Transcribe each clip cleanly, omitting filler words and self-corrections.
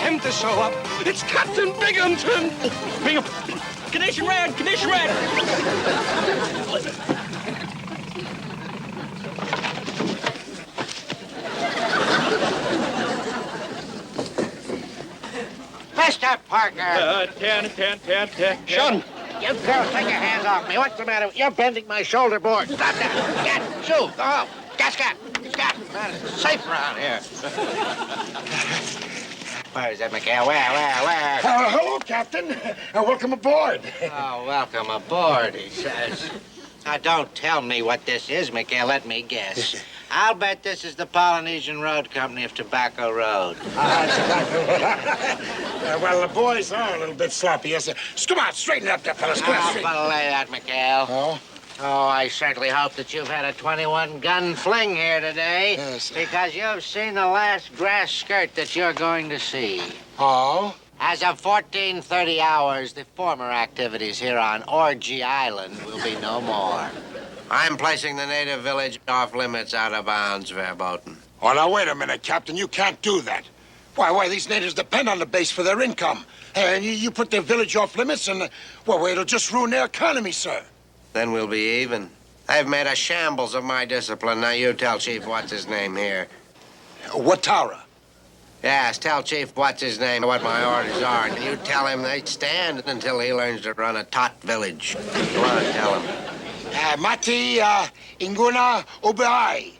him to show up. It's Captain Binghamton. Binghamton. Condition red. Condition red. Mr. Parker. 10. Shun. You girls, take your hands off me. What's the matter? You're bending my shoulder board. Stop that. Get, shoot, go home. Gascat. Man, it's safe around here. Where is that, McHale? Where? Hello, Captain. Welcome aboard. Oh, welcome aboard, he says. Now, don't tell me what this is, McHale. Let me guess. I'll bet this is the Polynesian Road Company of Tobacco Road. Well, the boys are a little bit sloppy, yes, sir. Come on, straighten up there, fellas. Come on, straighten. Belay that, McHale. Oh? Oh, I certainly hope that you've had a 21-gun fling here today. Yes. Because you've seen the last grass skirt that you're going to see. Oh? As of 14:30 hours, the former activities here on Orgy Island will be no more. I'm placing the native village off limits, out of bounds, Verboten. Oh, now, wait a minute, Captain. You can't do that. Why, these natives depend on the base for their income. And you put their village off limits and, it'll just ruin their economy, sir. Then we'll be even. I've made a shambles of my discipline. Now you tell Chief what's-his-name here. Watara. Yes, tell Chief what's-his-name what my orders are. And you tell him they stand until he learns to run a tot village. Go on, tell him. Mati inguna ubai.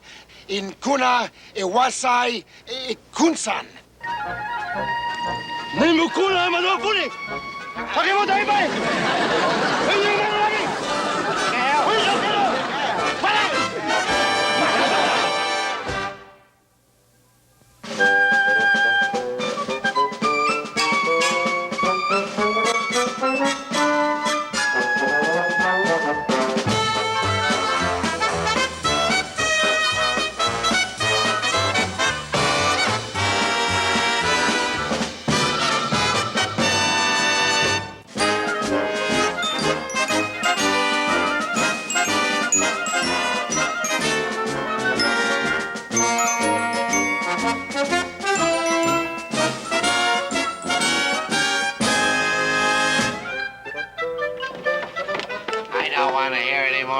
Inkuna iwasai kunsan. Nimukuna manopuni. Pakemo tayo.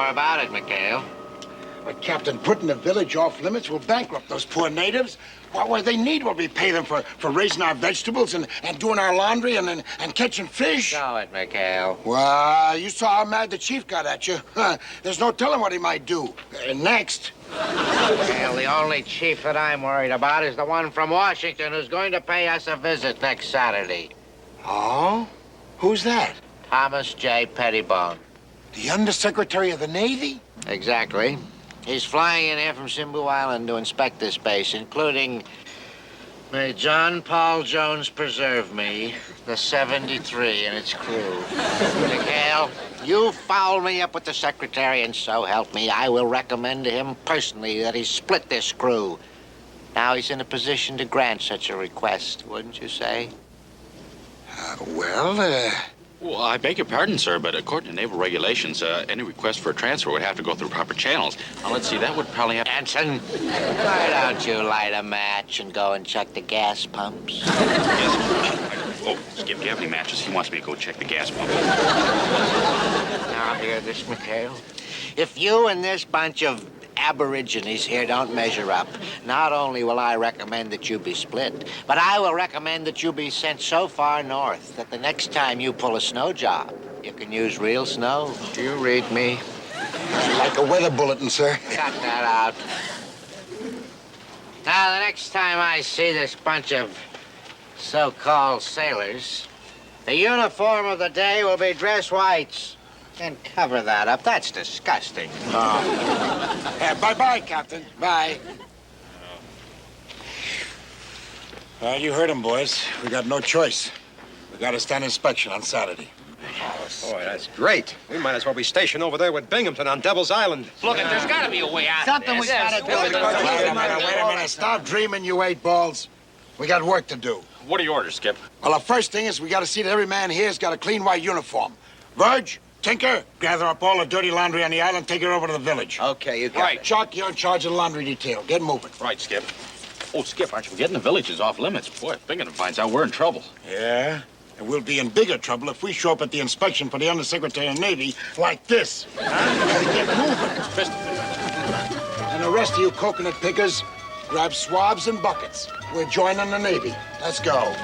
About it, McHale. But, Captain, putting the village off limits will bankrupt those poor natives. What they need what we pay them for raising our vegetables and doing our laundry and catching fish. Show it, McHale. Well, you saw how mad the chief got at you. There's no telling what he might do. Next. McHale, the only chief that I'm worried about is the one from Washington who's going to pay us a visit next Saturday. Oh? Who's that? Thomas J. Pettibone. The Undersecretary of the Navy? Exactly. He's flying in here from Simbu Island to inspect this base, including, may John Paul Jones preserve me, the 73 and its crew. McHale, you foul me up with the Secretary, and so help me, I will recommend to him personally that he split this crew. Now he's in a position to grant such a request, wouldn't you say? Well, I beg your pardon, sir, but according to naval regulations, any request for a transfer would have to go through proper channels. Now, let's see, that would probably have... Anson, why don't you light a match and go and check the gas pumps? Yes. Oh, Skip, do you have any matches? He wants me to go check the gas pump. Now, hear this, McHale. If you and this bunch of aborigines here don't measure up, not only will I recommend that you be split, but I will recommend that you be sent so far north that the next time you pull a snow job, you can use real snow. Do you read me? Like a weather bulletin, sir. Cut that out. Now, the next time I see this bunch of so-called sailors, the uniform of the day will be dress whites. And cover that up. That's disgusting. Bye-bye, Captain. Bye. Well, you heard him, boys. We got no choice. We got to stand inspection on Saturday. Boy, that's great. We might as well be stationed over there with Binghamton on Devil's Island. Look, there's got to be a way out. Something we got to do. Wait a minute. Stop dreaming, you eight balls. We got work to do. What are your orders, Skip? Well, the first thing is we got to see that every man here's got a clean white uniform. Verge, Tinker, gather up all the dirty laundry on the island, take it over to the village. Okay, you got Right, Chuck, you're in charge of the laundry detail. Get moving. Right, Skip. Oh, Skip, aren't you forgetting the village is off limits? Boy, if Binghamton finds out, we're in trouble. Yeah? And we'll be in bigger trouble if we show up at the inspection for the Undersecretary of Navy like this. Huh? Gotta get moving. And the rest of you coconut pickers, grab swabs and buckets. We're joining the Navy. Let's go.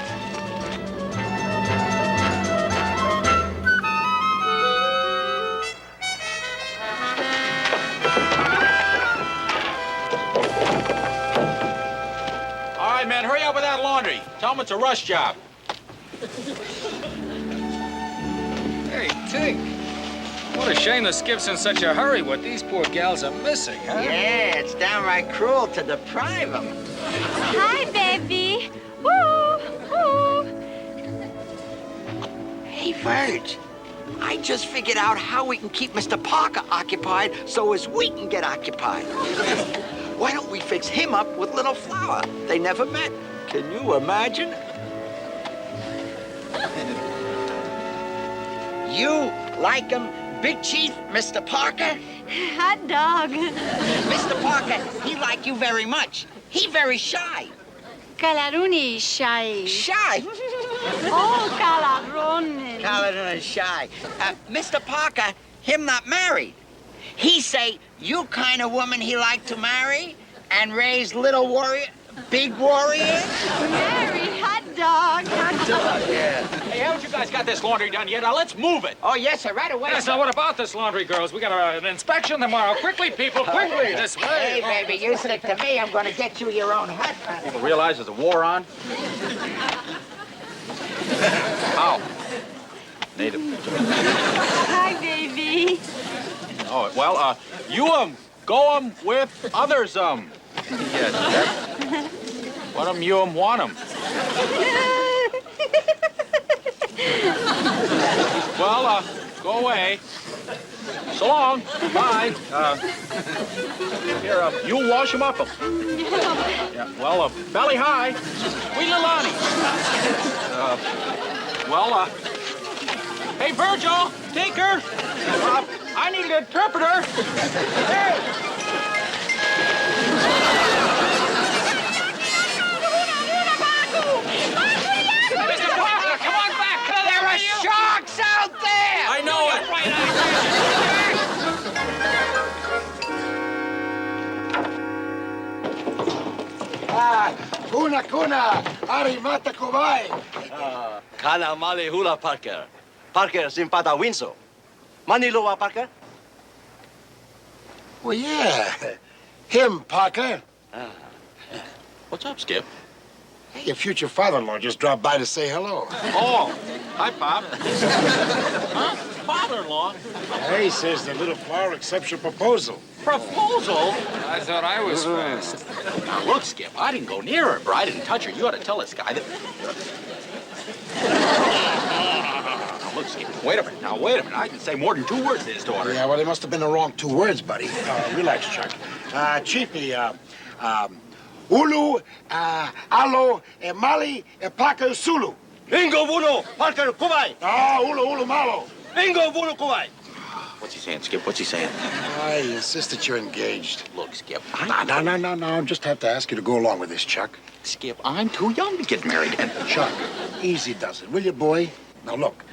All right, man, hurry up with that laundry. Tell them it's a rush job. Hey, Tink. What a shame that Skip's in such a hurry. What these poor gals are missing, huh? Yeah, it's downright cruel to deprive them. Hi, baby. Woo! Woo! Hey, Verge, I just figured out how we can keep Mr. Parker occupied so as we can get occupied. Why don't we fix him up with Little Flower? They never met. Can you imagine? You like him, Big Chief, Mr. Parker? Hot dog. Mr. Parker, he like you very much. He very shy. Calaruni shy. Shy? Oh, calarone. Caladon is shy. Mr. Parker, him not married. He say you kind of woman he like to marry and raise little warrior, big warriors. Mary, hot dog. Hot dog, yeah. Hey, haven't you guys got this laundry done yet? Now, let's move it. Oh, yes, sir, right away. Yes, now what about this laundry, girls? We got an inspection tomorrow. Quickly, people, quickly, this way. Hey, baby, you stick to me. I'm going to get you your own hut. People realize there's a war on? How? Native. Hi, baby. Oh, well, you, go, with others, Yeah, that, what, you, want 'em. Well, go away. So long. Bye. Here, you wash 'em up. Yeah, well, belly high. Sweet little Lonnie. Hey, Virgil, Tinker. I need an interpreter. Hey. Mr. Parker, come on back. There are sharks out there! I know it. Kuna, arimata kovai. Kana male hula Parker. Parker simpada winso. Maniloa Parker? Well, yeah. Him, Parker. What's up, Skip? Hey, your future father-in-law just dropped by to say hello. Oh, hi, Pop. Huh? Father-in-law? Hey, says the Little Flower accepts your proposal. Proposal? I thought I was fast. Now, look, Skip, I didn't go near her, or I didn't touch her. You ought to tell this guy that... Now, look, Skip, wait a minute. Now, wait a minute. I can say more than 2 words to his daughter. Yeah, well, they must have been the wrong 2 words, buddy. Relax, Chuck. Chiefy, Ulu, Alo, Mali, Parker, Sulu. Bingo vuno Parker kubai. Ulu, Malo. Bingo vuno kubai. What's he saying, Skip? What's he saying? I insist that you're engaged. Look, Skip, No. Just have to ask you to go along with this, Chuck. Skip, I'm too young to get married. And Chuck, easy does it, will you, boy? Now, look,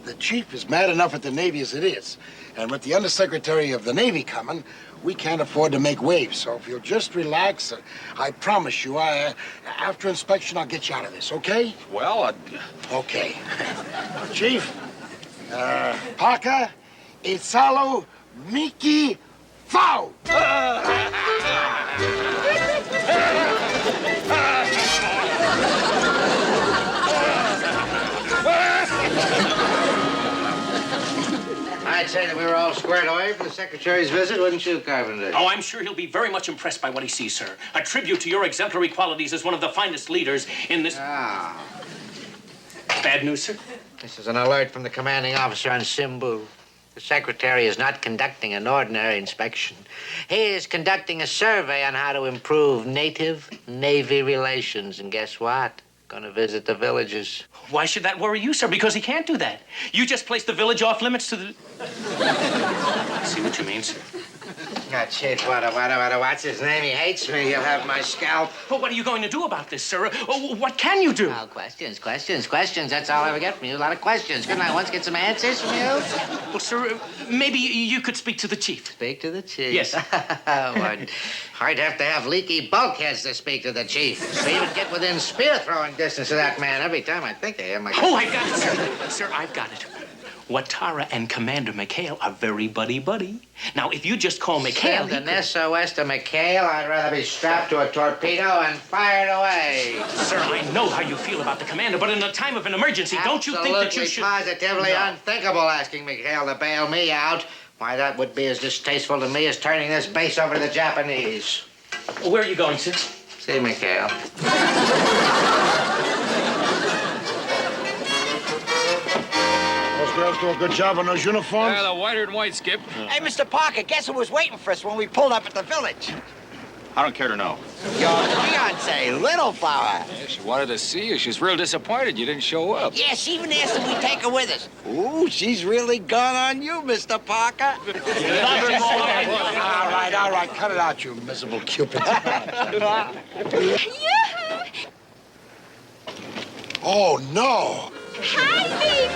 the chief is mad enough at the Navy as it is. And with the Undersecretary of the Navy coming, we can't afford to make waves. So if you'll just relax, I promise you, after inspection, I'll get you out of this, okay? well, Okay. Chief, Parker, Isalo, Miki, Fau! I'd say that we were all squared away for the Secretary's visit, wouldn't you, Carpenter? Oh, I'm sure he'll be very much impressed by what he sees, sir. A tribute to your exemplary qualities as one of the finest leaders in this... Ah. Bad news, sir? This is an alert from the commanding officer on Simbu. The Secretary is not conducting an ordinary inspection. He is conducting a survey on how to improve native-Navy relations. And guess what? Gonna visit the villages. Why should that worry you, sir? Because he can't do that. You just placed the village off limits to the... I see what you mean, sir. Chief, what's his name? He hates me. He'll have my scalp. Well, what are you going to do about this, sir? What can you do? Oh, questions. That's all I ever get from you. A lot of questions. Couldn't I once get some answers from you? Well, sir, maybe you could speak to the chief. Speak to the chief? Yes. I'd have to have leaky bulkheads to speak to the chief. To even get within spear-throwing distance of that man. Every time I think of him, Oh, I've got it, sir. Sir, I've got it. Watara and Commander McHale are very buddy-buddy. Now, if you just call McHale... Send an SOS to McHale. I'd rather be strapped to a torpedo and fired away. Sir, I know how you feel about the commander, but in a time of an emergency, don't you think that you should... Positively unthinkable asking McHale to bail me out. Why, that would be as distasteful to me as turning this base over to the Japanese. Where are you going, sir? See McHale. Those girls do a good job on those uniforms. The whiter than white, Skip. Hey, Mr. Parker, guess who was waiting for us when we pulled up at the village? I don't care to know. Your fiancée, Little Flower. Yeah, she wanted to see you. She's real disappointed you didn't show up. Yeah, she even asked if we take her with us. Ooh, she's really gone on you, Mr. Parker. All right. Cut it out, you miserable Cupid. Oh, no. Hi, baby.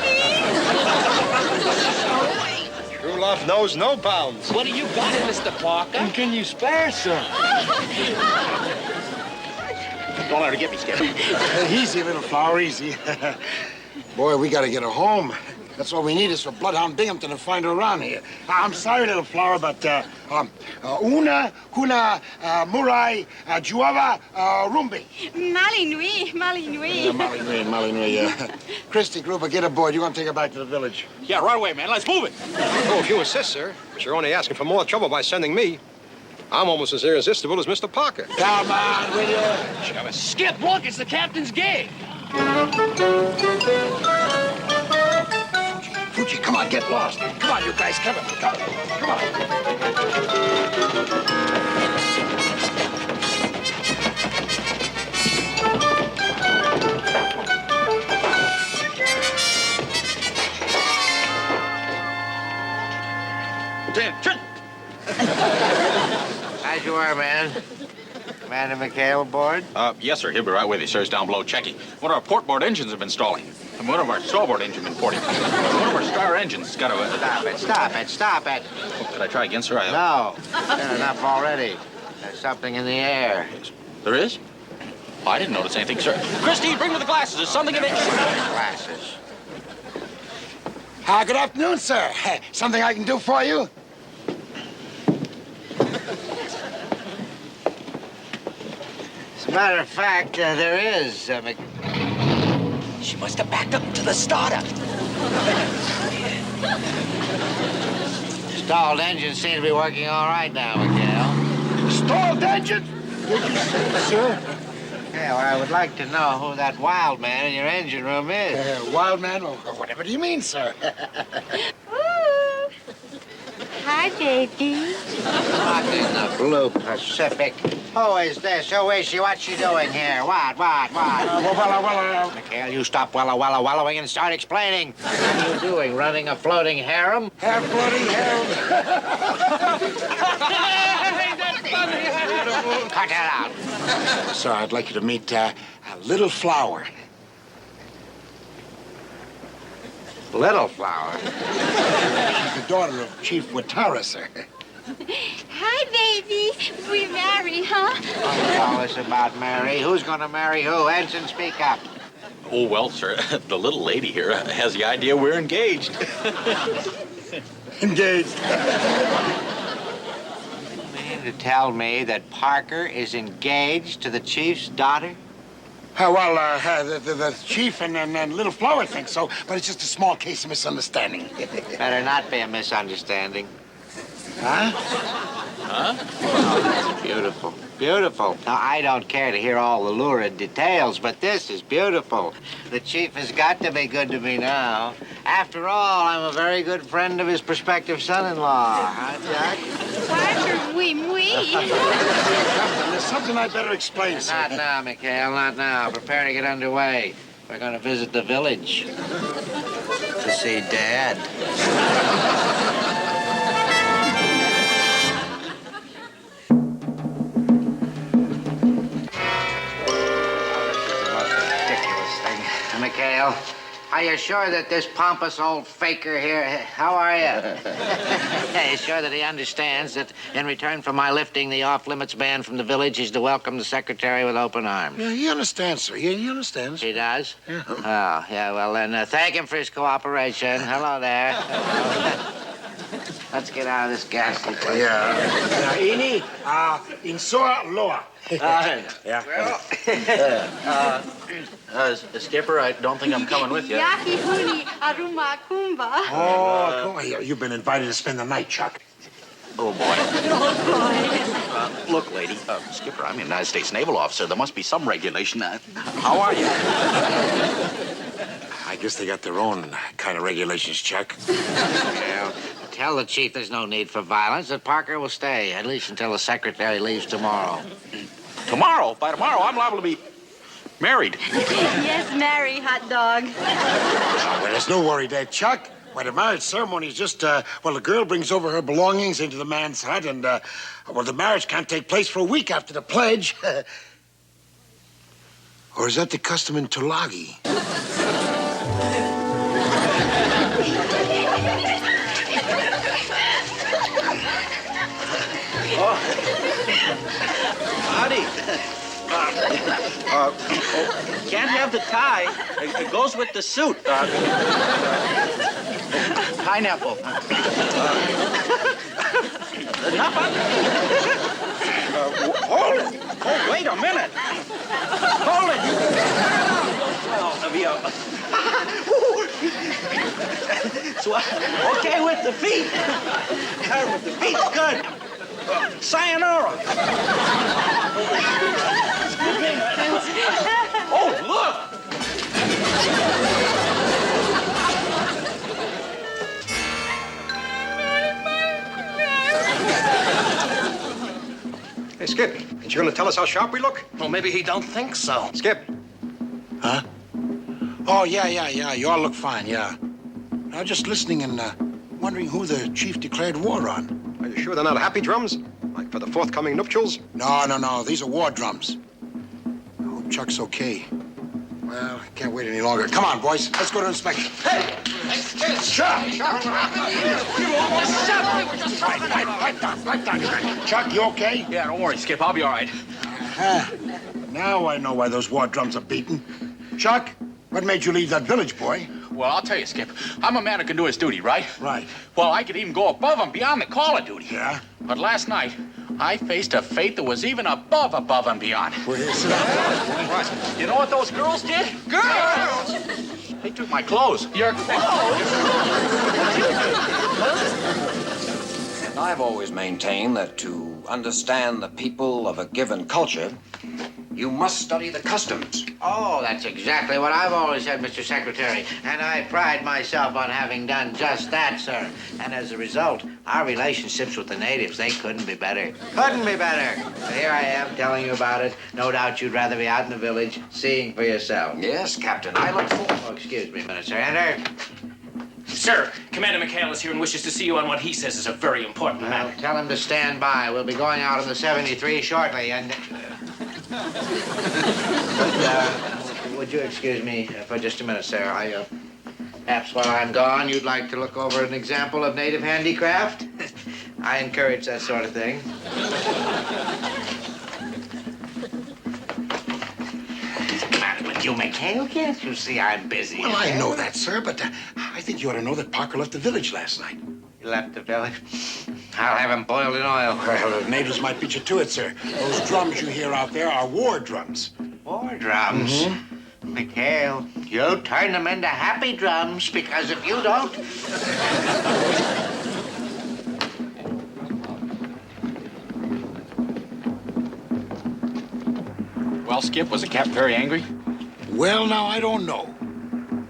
True love knows no bounds. What do you got, Mr. Parker? Can you spare some? Don't let her get me, Skip. Easy, Little Flower, easy. Boy, we gotta get her home. That's all we need is for Bloodhound Binghamton to find her around here. I'm sorry, Little Flower, but una, kuna, murai, juava, rumbi. Malinui. Malinui. Christy, Gruber, get aboard. You're gonna take her back to the village. Yeah, right away, man. Let's move it. Oh, if you insist, sir. But you're only asking for more trouble by sending me. I'm almost as irresistible as Mr. Parker. Come on, will you? Skip, look, it's the captain's gig. Fuji, come on, get lost. Come on, you guys, come on. As you are, man. Commander McHale aboard? Yes, sir. He'll be right with you, sir. He's down below checking. One of our portboard engines have been stalling. And one of our starboard engine been porting. One of our star engines has got to... Stop it. Oh, could I try again, sir? No. There's enough already. There's something in the air. There is? Oh, I didn't notice anything, sir. Christy, bring me the glasses. There's something in the... Glasses. Good afternoon, sir. Something I can do for you? As a matter of fact, there is. She must have backed up to the starter. Stalled engines seem to be working all right now, McHale. Stalled engine? Did you say, sir? Yeah, well, I would like to know who that wild man in your engine room is. Wild man? Or whatever do you mean, sir? Ooh. Hi, baby. What in the blue Pacific? Who is this? Who is she? What's she doing here? What? McHale, you stop wallowing and start explaining. What are you doing? Running a floating harem? Floating harem. Cut that out. Sir, I'd like you to meet Little Flower. Little Flower? She's the daughter of Chief Watara, sir. Hi, baby. We married, huh? Don't tell us about Mary. Who's going to marry who? Ensign, speak up. Oh, well, sir, the little lady here has the idea we're engaged. Engaged. You mean to tell me that Parker is engaged to the chief's daughter? The chief and Little Flower think so, but it's just a small case of misunderstanding. Better not be a misunderstanding. Huh? Oh, that's beautiful. Beautiful. Now, I don't care to hear all the lurid details, but this is beautiful. The chief has got to be good to me now. After all, I'm a very good friend of his prospective son-in-law. Huh, Jack? Parker, oui. There's something I better explain, sir. Not now, McHale, not now. Prepare to get underway. We're going to visit the village to see Dad. Are you sure that this pompous old faker here, how are you? Are you sure that he understands that in return for my lifting the off-limits ban from the village, he's to welcome the secretary with open arms? Yeah, he understands, sir. Yeah, he understands. He does? Yeah. Oh, yeah, well, then thank him for his cooperation. Hello there. Let's get out of this ghastly place. Yeah. Ini, insua loa. Yeah. Skipper, I don't think I'm coming with you. Yaki huni aruma kumba. Oh, come on. You've been invited to spend the night, Chuck. Oh, boy. Oh, boy. Look, lady, Skipper, I'm a United States naval officer. There must be some regulation. How are you? I guess they got their own kind of regulations, Chuck. Yeah. Tell the chief there's no need for violence, that Parker will stay, at least until the secretary leaves tomorrow. Tomorrow? By tomorrow, I'm liable to be married. Yes, Mary, hot dog. Well, there's no worry there, Chuck. Well, the marriage ceremony is just, the girl brings over her belongings into the man's hut, and, the marriage can't take place for a week after the pledge. Or is that the custom in Tulagi? Howdy. Can't have the tie. It goes with the suit. Pineapple. Nothing. Hold it. Oh, wait a minute. Hold it. So, okay with the feet. With the feet, good. Sayonara. Oh, look. Hey, Skip, ain't you gonna tell us how sharp we look? Well, maybe he don't think so. Skip. Huh? Oh, yeah. You all look fine, yeah. I was just listening and wondering who the chief declared war on. Are you sure they're not happy drums? Like for the forthcoming nuptials? No. These are war drums. I hope Chuck's okay. Well, I can't wait any longer. Come on, boys. Let's go to inspection. Hey! Chuck! You almost shot me! Right down. Chuck, you okay? Yeah, don't worry, Skip. I'll be all right. Now I know why those war drums are beaten. Chuck, what made you leave that village, boy? Well, I'll tell you, Skip. I'm a man who can do his duty, right? Right. Well, I could even go above and beyond the call of duty. Yeah? But last night, I faced a fate that was even above and beyond. Well, sit down. You know what those girls did? Girls! They took my clothes. Your clothes? And I've always maintained that to understand the people of a given culture, you must study the customs. Oh, that's exactly what I've always said, Mr. Secretary. And I pride myself on having done just that, sir. And as a result, our relationships with the natives, they couldn't be better. Couldn't be better. So here I am telling you about it. No doubt you'd rather be out in the village seeing for yourself. Yes, Captain, I look forward. Oh, excuse me a minute, sir. Enter. Sir, Commander McHALE'S here and wishes to see you on what he says is a very important matter. Tell him to stand by. We'll be going out on the 73 shortly, and... would you excuse me for just a minute, sir? Perhaps while I'm gone, you'd like to look over an example of native handicraft? I encourage that sort of thing. What's the matter with you, McHale? Can't you see I'm busy? Well, I know that, sir, but I think you ought to know that Parker left the village last night. He left the village? I'll have him boiled in oil. Well, the natives might beat you to it, sir. Those drums you hear out there are war drums. War drums? Mm-hmm. McHale, you turn them into happy drums, because if you don't... Well, Skip, was the captain very angry? Well, now, I don't know.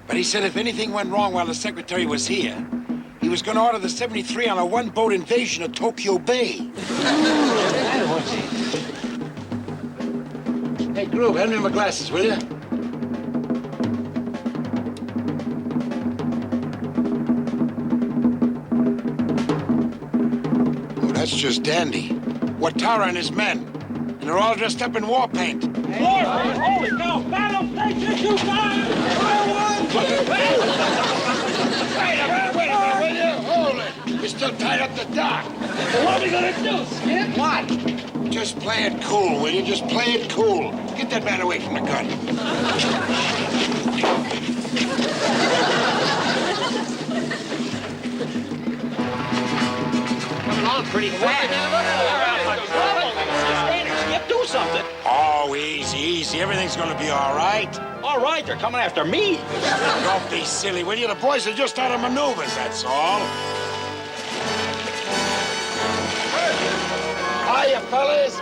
But he said if anything went wrong while the secretary was here, he was going to order the 73 on a one-boat invasion of Tokyo Bay. Hey, Groove, hand me my glasses, will you? Oh, that's just dandy. Watara and his men. And they're all dressed up in war paint. Holy cow! Battle station 2-5! Wait a minute, will you? Hold it. We're still tied up the dock. What are we gonna do, Skip? What? Just play it cool, will you? Just play it cool. Get that man away from the gun. Coming on pretty fast. Skip, do something. Oh, easy. Everything's gonna be all right. All right, they're coming after me. Don't be silly, will you? The boys are just out of maneuvers, that's all. Hiya, fellas.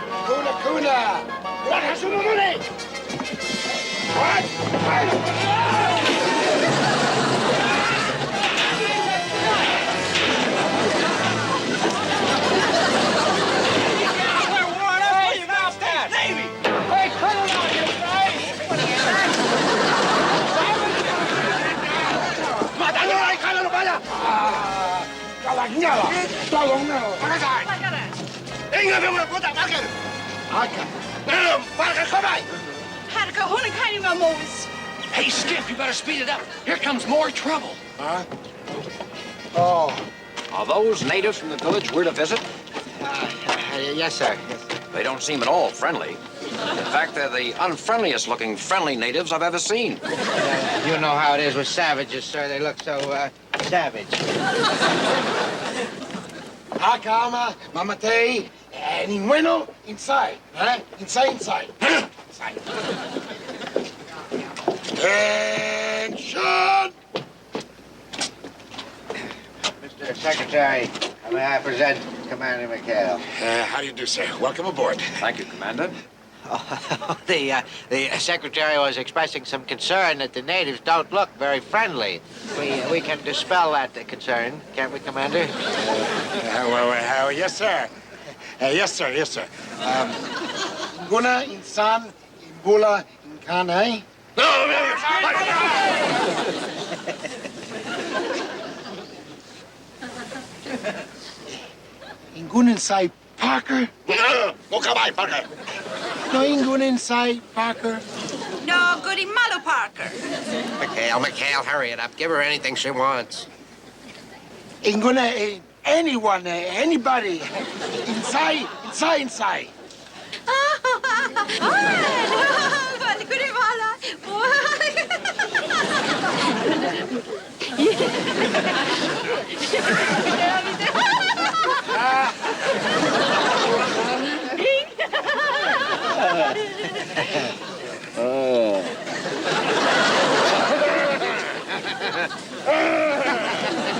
Kuna. What has the money? What? Hey, Skip, you better speed it up. Here comes more trouble. Huh? Oh. Are those natives from the village we're to visit? Yes, sir. They don't seem at all friendly. In fact, they're the unfriendliest looking friendly natives I've ever seen. You know how it is with savages, sir. They look so, savage. Calma, mamate, ninguno, inside. Huh? Inside. Inside. Attention! Mr. Secretary, may I present Commander McHale? How do you do, sir? Welcome aboard. Thank you, Commander. The secretary was expressing some concern that the natives don't look very friendly. We can dispel that concern, can't we, Commander? Yes, sir. Yes, sir. Guna, insan, imbula, inkanay. Ingun inside Parker? No, kabay, Parker. No, ingun inside Parker. No, goody malo, Parker. McHale, hurry it up. Give her anything she wants. Inguna, anyone, anybody. Inside. Goody malo.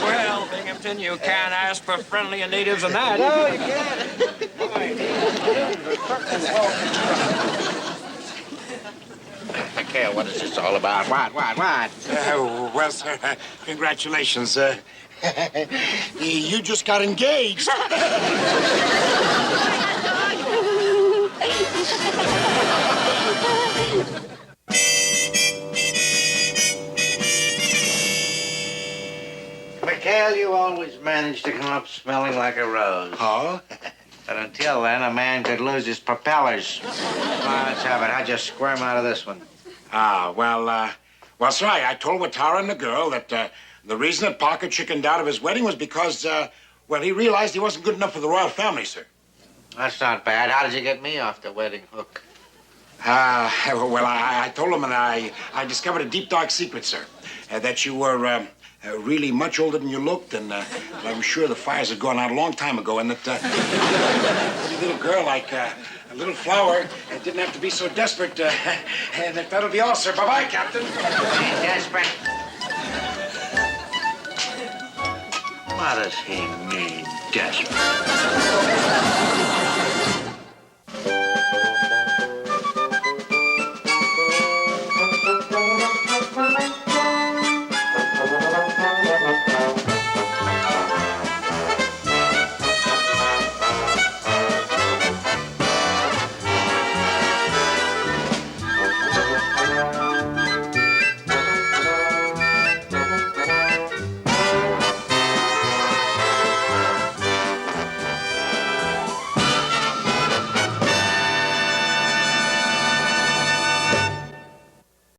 Well, Binghamton, you can't ask for friendlier natives than that. No, you can't. McHale, what is this all about? What? Well, sir, congratulations. You just got engaged. McHale, you always manage to come up smelling like a rose. Oh? But until then, a man could lose his propellers. Come on, let's have it. How'd you squirm out of this one? Well, sir, I told Watara and the girl that the reason that Parker chickened out of his wedding was because, he realized he wasn't good enough for the royal family, sir. That's not bad. How did you get me off the wedding hook? I told him, and I discovered a deep, dark secret, sir. That you were really much older than you looked, and I'm sure the fires had gone out a long time ago, and that a little girl like a little flower didn't have to be so desperate. And that'll be all, sir. Bye-bye, Captain. Desperate. What does he mean, desperate?